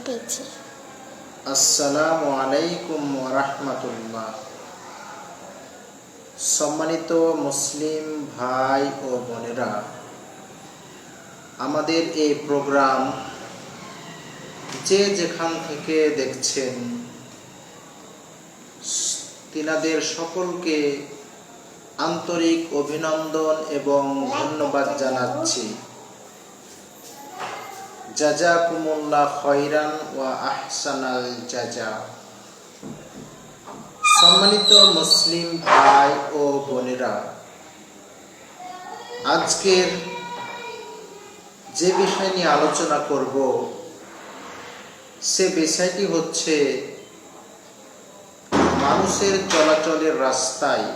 দিচ্ছি। আসসালামু আলাইকুম ওয়া রাহমাতুল্লাহ। সম্মানিত মুসলিম ভাই ও বোনেরা, আমাদের এই প্রোগ্রাম যে যেখান থেকে দেখছেন তিনাদের সকলকে আন্তরিক অভিনন্দন এবং ধন্যবাদ জানাচ্ছি। জাযাকুমুল্লাহ খায়রান ওয়া আহসানাল জাযা। সম্মানিত মুসলিম ভাই ও বোনেরা, আজকের যে বিষয় নিয়ে আলোচনা করব সে বিষয়টি হচ্ছে মানুষের চলাচলের রাস্তায়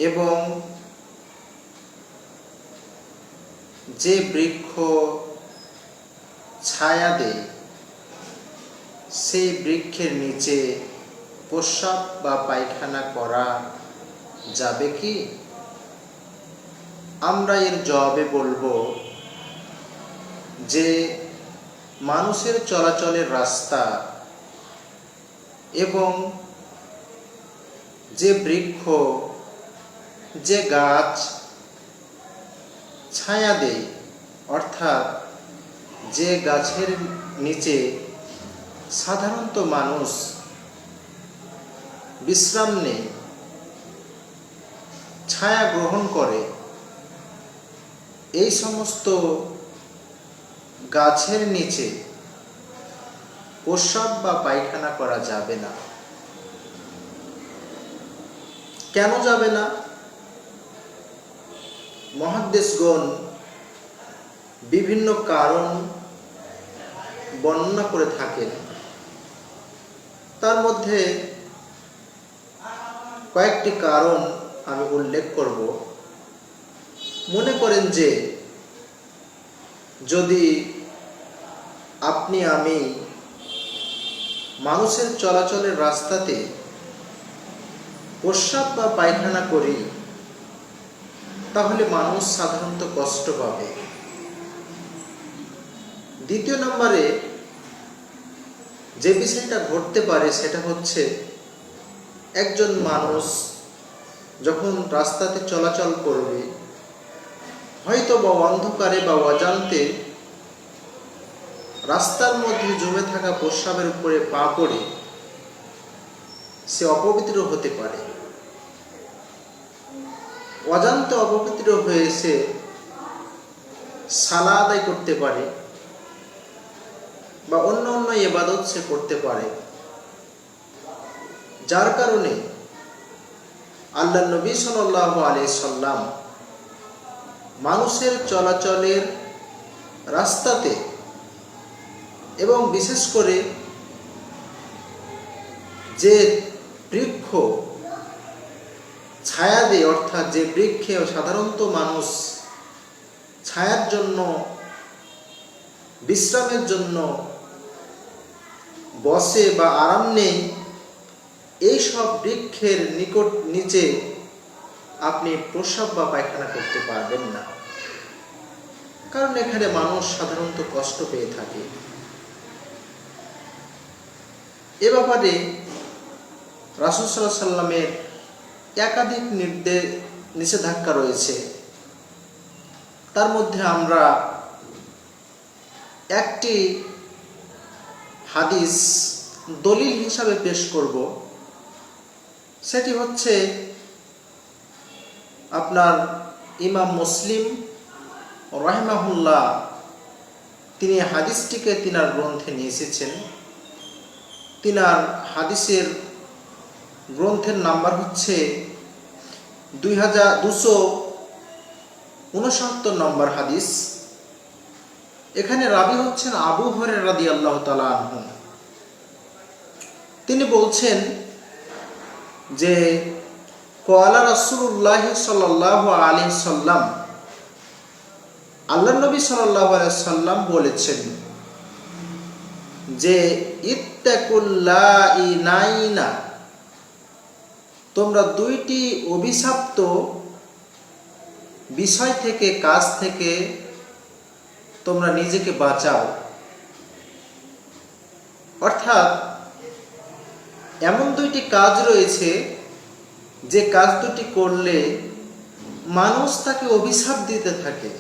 এবং যে বৃক্ষ ছায়া দেয় সেই বৃক্ষের নিচে প্রস্রাব বা পায়খানা করা যাবে কি? আমরা এর জবাবে বলবো যে মানুষের চলাচলের রাস্তা এবং যে বৃক্ষ, যে গাছ ছায়া দেয়, অর্থাৎ যে গাছের নিচে সাধারণত মানুষ বিশ্রাম নেয়, ছায়া গ্রহণ করে, এই সমস্ত গাছের নিচে প্রস্রাব বা পায়খানা করা যাবে না। কেন যাবে না? মুহাদ্দিসগণ বিভিন্ন কারণ বর্ণনা করে থাকেন। তার মধ্যে কয়েকটি কারণ আমি উল্লেখ করব। মনে করেন যে যদি আপনি আমি মানুষের চলাচলের রাস্তাতে প্রস্রাব বা পায়খানা করি, তাহলে মানুষ সাধারণত কষ্ট পাবে। দ্বিতীয় নম্বরে যে বিষয়টা ঘটতে পারে সেটা হচ্ছে একজন মানুষ যখন রাস্তাতে চলাচল করবে, হয়তো বা অন্ধকারে বা অজান্তে রাস্তার মধ্যে জমে থাকা প্রস্রাবের উপরে পা পড়ে সে অপবিত্র হতে পারে। অজান্তে অপবিত্র হয়ে সে সালাত আদায় করতে পারে বা অন্য অন্য ইবাদত সে করতে পারে, যার কারণে আল্লাহর নবী সাল্লাল্লাহু আলাইহি সাল্লাম মানুষের চলাচলের রাস্তাতে এবং বিশেষ করে যে বৃক্ষ ছায়া দেয়, অর্থাৎ যে বৃক্ষে সাধারণত মানুষ ছায়ার জন্য, বিশ্রামের জন্য বসে বা আরাম নেই, এই সব বৃক্ষের নিচে আপনি প্রস্রাব বা পায়খানা করতে পারবেন না, কারণ এখানে মানুষ সাধারণত কষ্ট পেয়ে থাকে। এ ব্যাপারে রাসূল সাল্লাল্লাহু আলাইহি সাল্লামের একাধিক নিষেধাজ্ঞা রয়েছে। তার মধ্যে আমরা একটি হাদিস দলিল হিসাবে পেশ করব। সেটি হচ্ছে আপনার ইমাম মুসলিম রাহিমাহুল্লাহ, তিনি হাদিসটিকে তিনার গ্রন্থে নিয়ে এসেছেন। তিনার হাদিসের গ্রন্থের নাম্বার হচ্ছে 2269 নম্বর হাদিস। এখানে রাবী হচ্ছেন আবু হুরায়রা রাদিয়াল্লাহু তাআলা আনহু। তিনি বলছেন যে ক্বালা রাসূলুল্লাহ সাল্লাল্লাহু আলাইহি সাল্লাম, আল্লাহর নবী সাল্লাল্লাহু আলাইহি সাল্লাম বলেছেন যে ইত্তাকুল লাইনাইনা, তোমরা দুইটি অভিশপ্ত বিষয় থেকে, কাজ থেকে তোমরা নিজেকে বাঁচাও। অর্থাৎ এমন দুইটি কাজ রয়েছে যে কাজ দুটি করলে মানুষ তাকে অভিশাপ দিতে থাকে,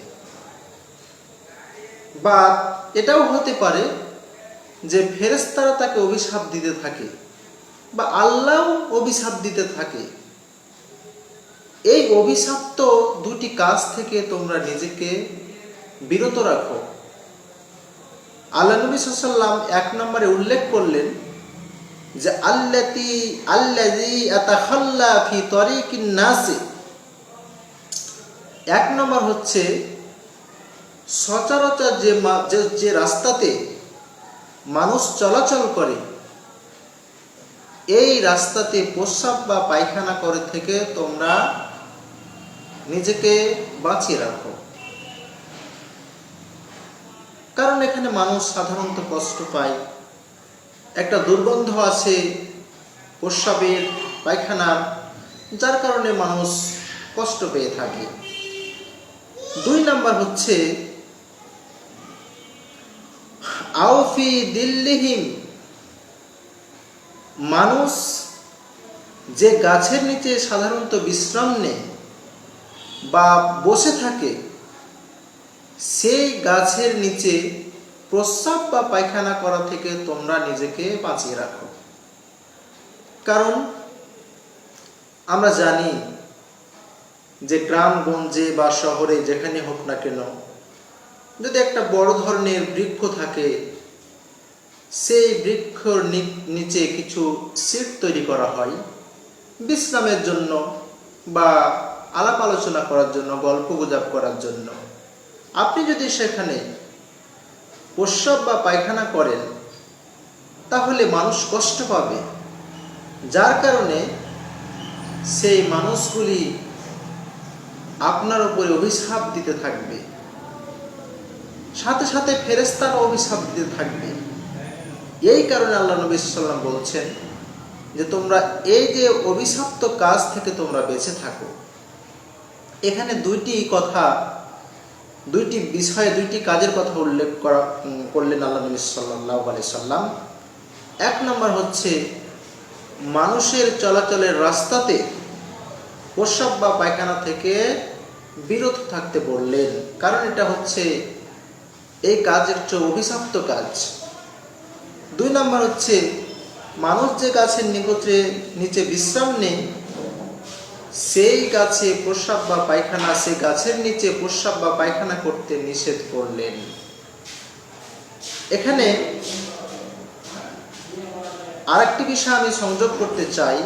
বা এটাও হতে পারে যে ফেরেশতারা তাকে অভিশাপ দিতে থাকে বা আল্লাহও অভিশাপ দিতে থাকে। এই অভিশপ্ত দুটি কাজ থেকে তোমরা নিজেকে বিরত রাখো। আল্লাহ নবী সাল্লাল্লাহু আলাইহি ওয়াসাল্লাম 1 নম্বরে উল্লেখ করলেন যে আল্লাযী আতাখাল্লা ফি তরিকিন নাস। 1 নম্বর হচ্ছে সচরাচর যে রাস্তাতে মানুষ চলাচল করে, এই রাস্তাতে প্রস্রাব বা পায়খানা করে থেকে তোমরা নিজেকে বাঁচিয়ে রাখো। কারণ এখানে মানুষ সাধারণত কষ্ট পায়, একটা দুর্গন্ধ আছে প্রস্রাবের পায়খানার, যার কারণে মানুষ কষ্ট পেয়ে থাকে। 2 নম্বর হচ্ছে আউফি দিল্লিহিম, মানুষ যে গাছের নিচে সাধারণত বিশ্রাম নেয় বা বসে থাকে, সেই গাছের নিচে প্রস্রাব বা পায়খানা করা থেকে তোমরা নিজেকে বাঁচিয়ে রাখো। কারণ আমরা জানি যে গ্রামগঞ্জে বা শহরে যেখানে হোক না কেন, যদি একটা বড় ধরনের বৃক্ষ থাকে, সেই বৃক্ষর নিচে কিছু সিট তৈরি করা হয় বিশ্রামের জন্য বা আলাপ আলোচনা করার জন্য, গল্প গুজব করার জন্য। আপনি যদি সেখানে প্রস্রাব বা পায়খানা করেন তাহলে মানুষ কষ্ট পাবে, যার কারণে সেই মানুষগুলি আপনার উপরে অভিশাপ দিতে থাকবে, সাথে সাথে ফেরেশতারা অভিশাপ দিতে থাকবে। এই কারণে আল্লাহ নবী সাল্লাল্লাহু আলাইহি ওয়াসাল্লাম বলছেন যে তোমরা এই যে অভিশপ্ত কাজ থেকে তোমরা বেঁচে থাকো। এখানে দুইটি বিষয়ে দুইটি কাজের কথা উল্লেখ করলেন আল্লাহ নবী সাল্লাল্লাহু আলাইহি ওয়াসাল্লাম। 1 নম্বর হচ্ছে মানুষের চলাচলের রাস্তাতে প্রস্রাব বা পায়খানা থেকে বিরত থাকতে বললেন, কারণ এটা হচ্ছে এই কাজের চেয়ে অভিশপ্ত কাজ। 2 নম্বর হচ্ছে মানুষ যে গাছের নিচে বিশ্রাম নেয়, সেই গাছে প্রস্রাব বা পায়খানা, সেই গাছের নিচে প্রস্রাব বা পায়খানা করতে নিষেধ করলেন। এখানে আরেকটি বিষয় আমি সংযোগ করতে চাই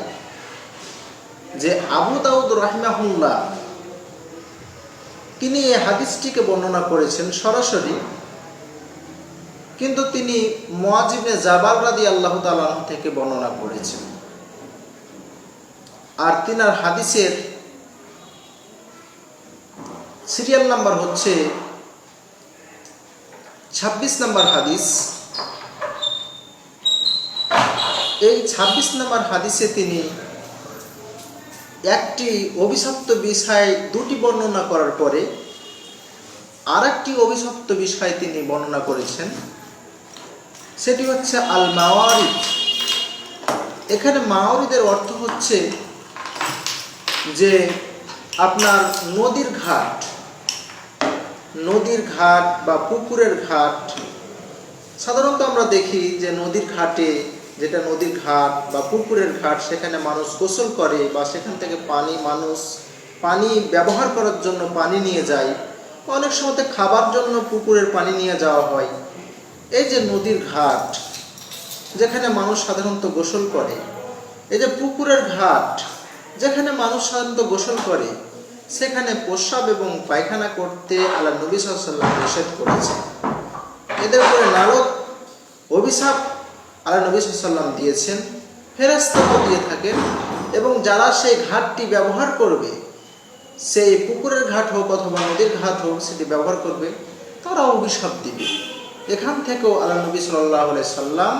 যে আবু দাউদ রাহিমাহুল্লাহ তিনি এই হাদিসটিকে বর্ণনা করেছেন সরাসরি, কিন্তু তিনি মুআয ইবনে জাবাল রাদিয়াল্লাহু তাআলা আনহু থেকে বর্ণনা করেছেন। আর তিনার হাদিসের সিরিয়াল নাম্বার হচ্ছে 26 নম্বর হাদিস। এই 26 নম্বর হাদিসে তিনি একটি অভিশপ্ত বিষয় দুটি বর্ণনা করার পরে আরেকটি অভিশপ্ত বিষয় তিনি বর্ণনা করেছেন, সেটি হচ্ছে আল মাওয়ারিদ। এখানে মাওয়ারিদের অর্থ হচ্ছে যে আপনার নদীর ঘাট বা পুকুরের ঘাট। সাধারণত আমরা দেখি যে নদীর ঘাট বা পুকুরের ঘাট, সেখানে মানুষ গোসল করে বা সেখান থেকে পানি ব্যবহার করার জন্য পানি নিয়ে যায়, অনেক সময় খাবার জন্য পুকুরের পানি নিয়ে যাওয়া হয়। এই যে নদীর ঘাট যেখানে মানুষ সাধারণত গোসল করে, এই যে পুকুরের ঘাট যেখানে মানুষ সাধারণত গোসল করে, সেখানে প্রস্রাব এবং পায়খানা করতে আল্লাহ নবী সাল্লাল্লাহু আলাইহি ওয়াসাল্লাম নিষেধ করেছেন। এদের উপরে নারদ অভিশাপ আল্লাহ নবী সাল্লাল্লাহু আলাইহি ওয়াসাল্লাম দিয়েছেন, ফেরেশতারাও দিয়ে থাকেন, এবং যারা সেই ঘাটটি ব্যবহার করবে, সেই পুকুরের ঘাট হোক অথবা নদীর ঘাট হোক, সেটি ব্যবহার করবে, তারাও অভিশাপ দিবে। এখান থেকেও আল্লাহ নবী সাল্লাল্লাহু আলাইহি ওয়াসাল্লাম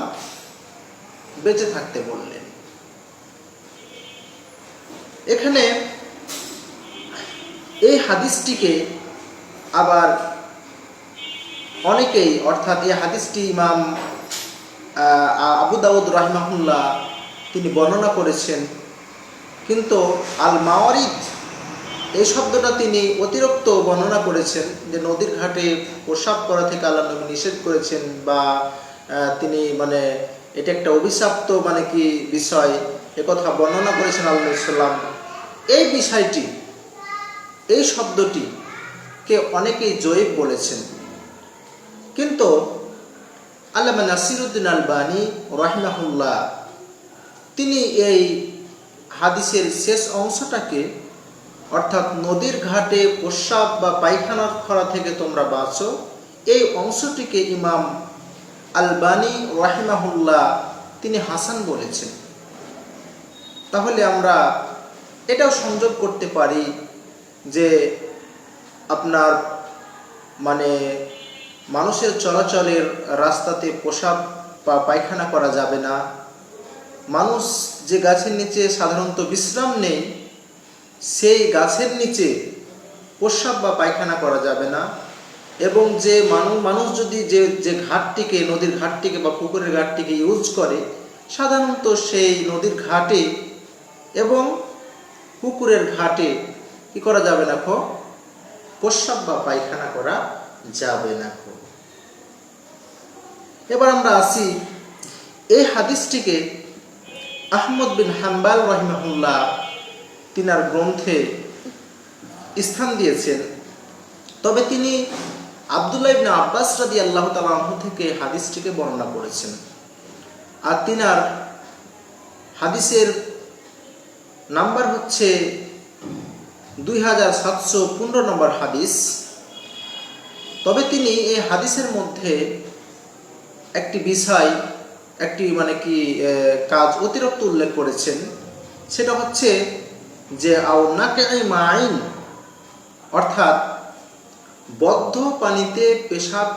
বেঁচে থাকতে বললেন। এখানে এই হাদিসটিকে আবার অনেকেই, অর্থাৎ এই হাদিসটি ইমাম আবু দাউদ রাহিমাহুল্লাহ তিনি বর্ণনা করেছেন, কিন্তু আল মাওয়ারিদ এই শব্দটা তিনি অতিরিক্ত বর্ণনা করেছেন যে নদীর ঘাটে প্রসাব করা থেকে আল্লাহ নবী নিষেধ করেছেন, বা তিনি মানে এটা একটা অভিশপ্ত মানে কি বিষয় একথা বর্ণনা করেছেন আল্লাহ সাল্লাম। এই বিষয়টি, এই শব্দটি কে অনেকেই জয়ীফ বলেছেন, কিন্তু আল্লামা নাসিরউদ্দিন আলবানী রাহিমাহুল্লাহ তিনি এই হাদিসের শেষ অংশটাকে, অর্থাৎ নদীর ঘাটে প্রস্রাব বা পায়খানার খরা থেকে তোমরা বাঁচো, এই অংশটিকে ইমাম আলবানী রাহিমাহুল্লাহ তিনি হাসান বলেছেন। তাহলে আমরা এটাও সংযোগ করতে পারি যে আপনার মানে মানুষের চলাচলের রাস্তাতে প্রস্রাব বা পায়খানা করা যাবে না, মানুষ যে গাছের নিচে সাধারণত বিশ্রাম নেই সেই গাছের নিচে প্রস্রাব বা পায়খানা করা যাবে না, এবং যে মানুষ যদি যে ঘাটটিকে, নদীর ঘাটটিকে বা পুকুরের ঘাটটিকে ইউজ করে, সাধারণত সেই নদীর ঘাটে এবং পুকুরের ঘাটে কি করা যাবে না, প্রস্রাব বা পায়খানা করা যাবে না। এবার আমরা আসি এই হাদিসটিকে আহমদ বিন হাম্বাল রাহিমাহুল্লাহ তিনার গ্রন্থে স্থান দিয়েছেন, তবে তিনি আব্দুল্লাহ ইবনে আব্বাস রাদিয়াল্লাহু তাআলা আনহু থেকে হাদিসটিকে বর্ণনা করেছেন। আর তিনার হাদিসের নাম্বার হচ্ছে 2715 নম্বর হাদিস। তবে তিনি এই হাদিসের মধ্যে একটি বিষয়, একটি মানে কি কাজ অতিরিক্ত উল্লেখ করেছেন, সেটা হচ্ছে যে আও নাকিই মাইন, অর্থাৎ বদ্ধ পানিতে পেশাব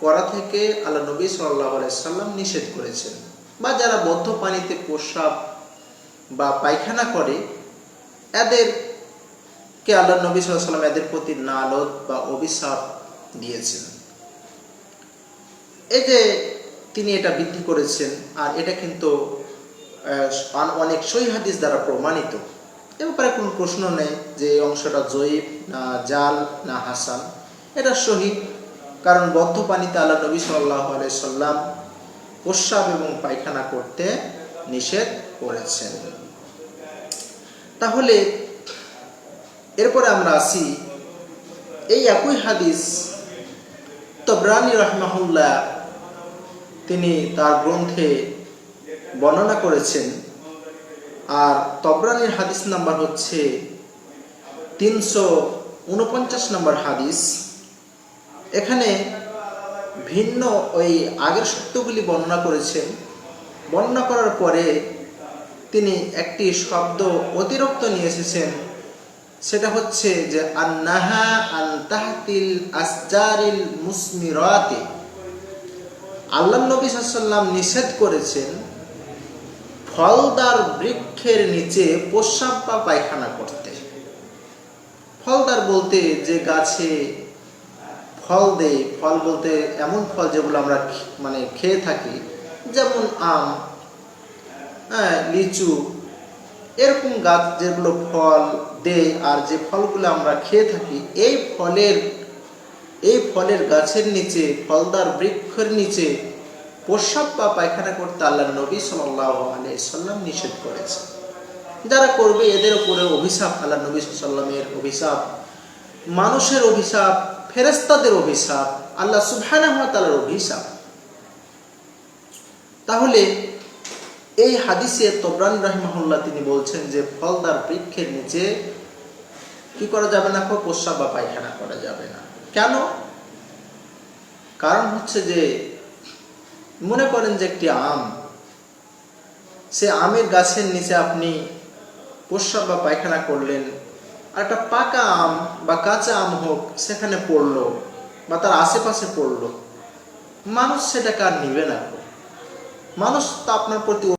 করা থেকে আল্লাহ নবী সাল্লাল্লাহু আলাইহি সাল্লাম নিষেধ করেছেন, বা যারা বদ্ধ পানিতে প্রস্রাব বা পায়খানা করে এদেরকে আল্লাহ নবী সাল্লাল্লাহু আলাইহি সাল্লাম এদের প্রতি লানত বা অভিশাপ দিয়েছেন। এই যে তিনি এটা বৃদ্ধি করেছেন, আর এটা কিন্তু অনেক সহিহ হাদিস দ্বারা প্রমাণিত। এ ব্যাপারে কোনো প্রশ্ন নেই যে এই অংশটা জয়ীফ না জাল না হাসান, এটা সহিহ, কারণ বদ্ধ পানিতে আল্লাহ নবী সাল্লাল্লাহু আলাইহি সাল্লাম প্রস্রাব এবং পায়খানা করতে নিষেধ করেছেন। তাহলে এরপরে আমরা আসি এই একই হাদিস তবরানী রাহিমাহুল্লাহ তিনি তার গ্রন্থে বর্ণনা করেছেন, আর তবরানীর হাদিস নাম্বার হচ্ছে 349 নম্বর হাদিস। এখানে ভিন্ন ওই আগের সত্যগুলি বর্ণনা করেছেন, বর্ণনা করার পরে তিনি একটি শব্দ অতিরিক্ত নিয়ে এসেছেন, সেটা হচ্ছে যে আন্নাহা আন তাহতিল আসজারিল মুসমিরাতি, আল্লাহ নবী সাল্লাল্লাহু আলাইহি ওয়াসাল্লাম নিষেধ করেছেন ফলদার বৃক্ষের নিচে প্রস্রাব বা পায়খানা করতে। ফলদার বলতে যে গাছে ফল দেয়, ফল বলতে এমন ফল যেগুলো আমরা মানে খেয়ে থাকি, যেমন আম, লিচু, এরকম গাছ যেগুলো ফল দেয় আর যে ফলগুলো আমরা খেয়ে থাকি, এই ফলের গাছের নিচে, ফলদার বৃক্ষের নিচে প্রস্রাব বা পায়খানা করতে আল্লাহ নবী সাল্লাল্লাহু আলাইহি সাল্লাম নিষেধ করেছে। যারা করবে এদের উপরে অভিশাপ, আল্লাহ নবী সাল্লাল্লাহু আলাইহি সাল্লামের অভিশাপ, মানুষের অভিশাপ, ফেরেশতাদের অভিশাপ, আল্লাহ সুবহানাহু ওয়া তাআলার অভিশাপ। তাহলে এই হাদিসে তবরানী রাহিমাহুল্লাহ তিনি বলছেন যে ফলদার বৃক্ষের নিচে কি করা যাবে না, প্রস্রাব বা পায়খানা করা যাবে না। কেন? কারণ হচ্ছে যে মনে করেন যে একটি আম, সে আমের গাছের নিচে আপনি প্রস্রাব বা পায়খানা করলেন, আর একটা পাকা আম বা কাঁচা আম হোক সেখানে পড়লো বা তার আশেপাশে পড়লো, মানুষ সেটাকে আর নিবে না। মানুষ তা আপনার প্রতি